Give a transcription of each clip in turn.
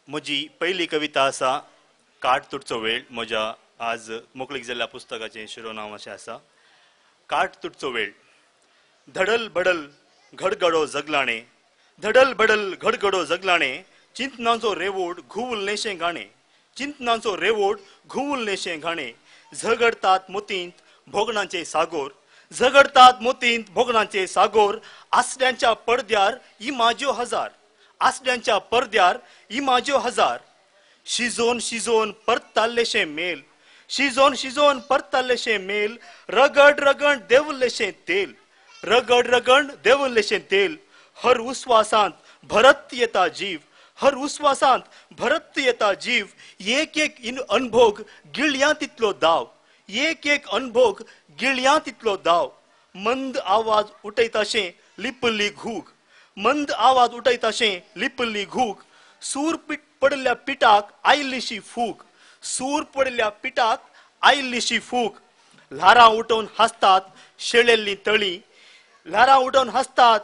म्हजी पहिली कविता आसा काट तुटचो वेळ. म्हज्या आज मोकळीक जाल्ल्या पुस्तकाचें शिरोनांव अशें आसा काट तुटचो वेळ. धडल बडल घडगडो जगलाणे, धडल बडल घडगडो जगलाणे, चिंतनाचो रेवोड घुवल नेशें गाणे, चिंतनाचो रेवोड घुवल नेशें गाणे. झगडतात मोतींत भोगणांचे सागोर, झगडतात मोतींत भोगणांचे सागोर. आसड्यांच्या पडद्यार इमाज्यो हजार, आसड्यांच्या पडद्यार इमाज्यो हजार. शिजोन शिजोन परताल्लेशें मेल, शिजोन शिजोन परताल्लेशें मेल. रगड रगड देंवल्लेशें तेल, रगड रगड देंवल्लेशें तेल. हर उस्वासांत भरत येता जीव, हर उस्वासांत भरत येता जीव. एक एक अनभोग गिळ्या तितलो दाव, एक एक अनभोग गिळ्या तितलो दाव. मंद आवाज उठयताशें लिपल्ली घूग, मंद आवाज उठयताशें लिपल्ली घूग. सूर पडल्या पिठाक आयिल्लीशी फूग, सूर पडल्या पिठाक आयिल्लीशी फूग. ल्हारां उठोवन हांसतात शेळेल्लीं तळी, ल्हारां उठोवन हांसतात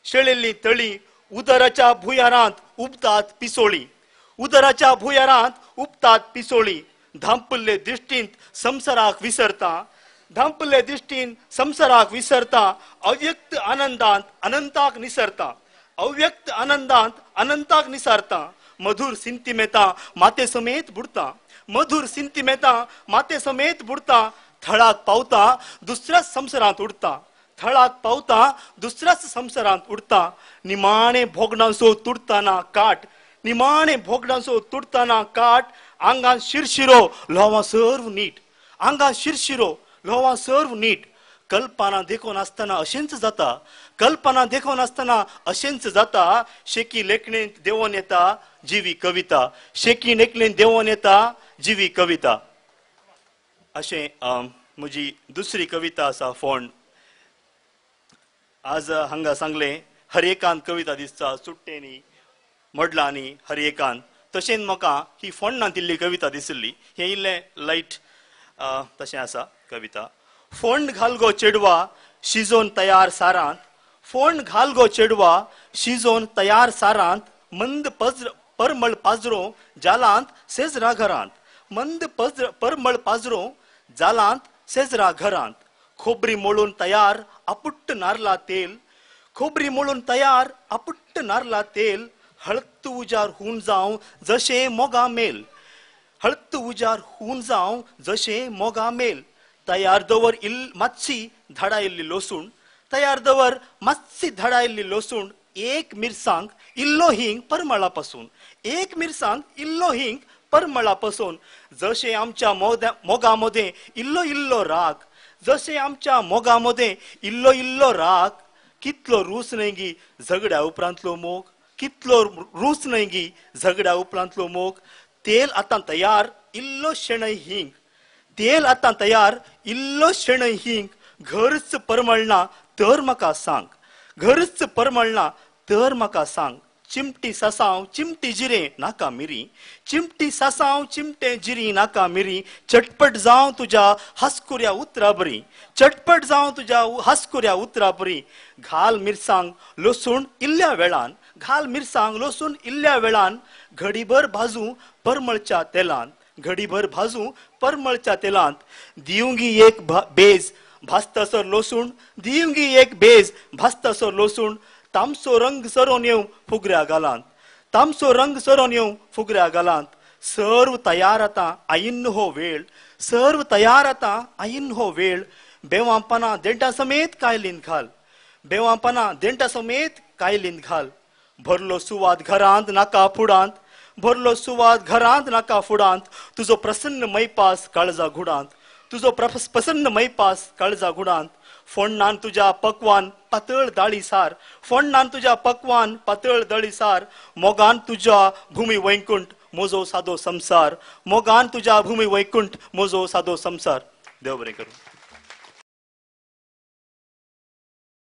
शेळेल्लीं तळी. उदराच्या भुंयारांत उबतात पिसोळी, उदराच्या भुंयारांत उबतात पिसोळी. धांपल्ले दिश्टींत संवसाराक विसरता, धांपल्ले दिश्टीन संवसाराक विसरता. अव्यक्त आनंदांत अनंताक निसरता, अव्यक्त आनंदांत अनंताक निसारता. मधुर सिंतिमेता माते समेत बुडता, मधुर सिंतिमेता माते समेत बुडता. थळाक पावता दुसऱ्याच संवसारांत उडता, थळाक पावता दुसऱ्याच संवसारांत उडता. निमाणे भोगणांचो तुडताना काट, निमाणे भोगणांचो तुडताना काट. आंगान शिरशिरो लोवां सर्व नीट, आंगान शिरशिरो लोवां सर्व नीट. कल्पना देखून आसतना अशेंच जाता, कल्पना देखून आसतना अशेंच जाता. शेकी लेखणेंत देंवोन येता जिवी कविता, शेकी लेखणेंत देंवोन येता जिवी कविता. अशें म्हजी दुसरी कविता आसा फोंड. आज हांगा सांगलें हर एकान कविता दिसता सुट्टेनी मडलांनी हर एकान. तशेंच म्हाका ही फोंडांत दिल्ली कविता दिसली. हें इल्लें लायट तशें आसा कविता. फोंड घाल गो चेडवा शिजोन तयार सारांत, फोंड घाल गो चेडवा शिजोन तयार सारांत. मंद परमळ पाजरो जालांत सेजरा घरांत, मंद परमळ पाजरो जालांत सेजरा घरांत. खोबरी मोळून तयार आपुट्ट नारला तेल, खोबरी मोळून तयार आपुट्ट नारला तेल. हळद उजार होऊन जावं जशें मोगा मेल, हळद उजार होऊन जावं जशें मोगा मेल. तयार दवर मातशी धाडायल्ली लसूण, तयार दवर मातशी धाडायल्ली लसूण. एक मिरसांग इल्लो हिंग परमळा पासून, एक मिरसांग इल्लो हिंग परमळा पासून. जशें आमच्या मोगा मदें इल्लो इल्लो राग, जशें आमच्या मोगा मदें इल्लो इल्लो राग. कितलो रूच न्हय गी झगड्या उपरांतलो मोग, कितलो रूच न्हय गी झगड्या उपरांतलो मोग. तेल आतां तयार इल्लो शेणय हिंग, तेल आतां तयार इल्लो शेणय हिंग. घरच परमळना तर म्हाका सांग, घरच परमळना तर म्हाका सांग. चिमटी सासांव चिमटी जिरें नाका मिरी, चिमटी सासांव चिमटे जिरी नाका मिरी. चटपट जावं तुज्या हास्कुऱ्या उतरा बरी, चटपट जावं तुज्या हास्कुऱ्या उतरा बरी. घाल मिरसांग लसूण इल्ल्या वेळान, घाल मिरसांग लसूण इल्ल्या वेळान. घडीभर भाजू परमळच्या तेलांत, घडीभर भाजू परमळच्या तेलांत. दिवंगी एक बेज भाजतासर लसूण, दिवंगी एक बेज भाजतासर लसूण. तामसो रंग सरोन येवं फुगऱ्या गालांत, तामसो रंग सरोन येवं फुगऱ्या गालांत. सर्व तयार आतां आयिन्न हो वेळ, सर्व तयार आतां आयिन्न हो वेळ. बेवांपणां देंटा समेत कायलींत घाल, बेवांपणां देंटा समेत कायलींत घाल. भरलो सुवात घरांत नाका फुडांत, भरलो सुवात घरांत नाका फुडांत. तुजो प्रसन्न मैपास काळजा घुडांत, तुजो प्रसन्न मैपास काळजा घुडांत. फोंडान तुज्या पक्वान पातळ दाळी सार, फोंडान तुज्या पक्वान पातळ दाळी सार. मोगान तुज्या भुमी वैकुंठ मोजो सादो संसार, मोगान तुज्या भुमी वैकुंठ मोजो सादो संसार. देव बरें करूं.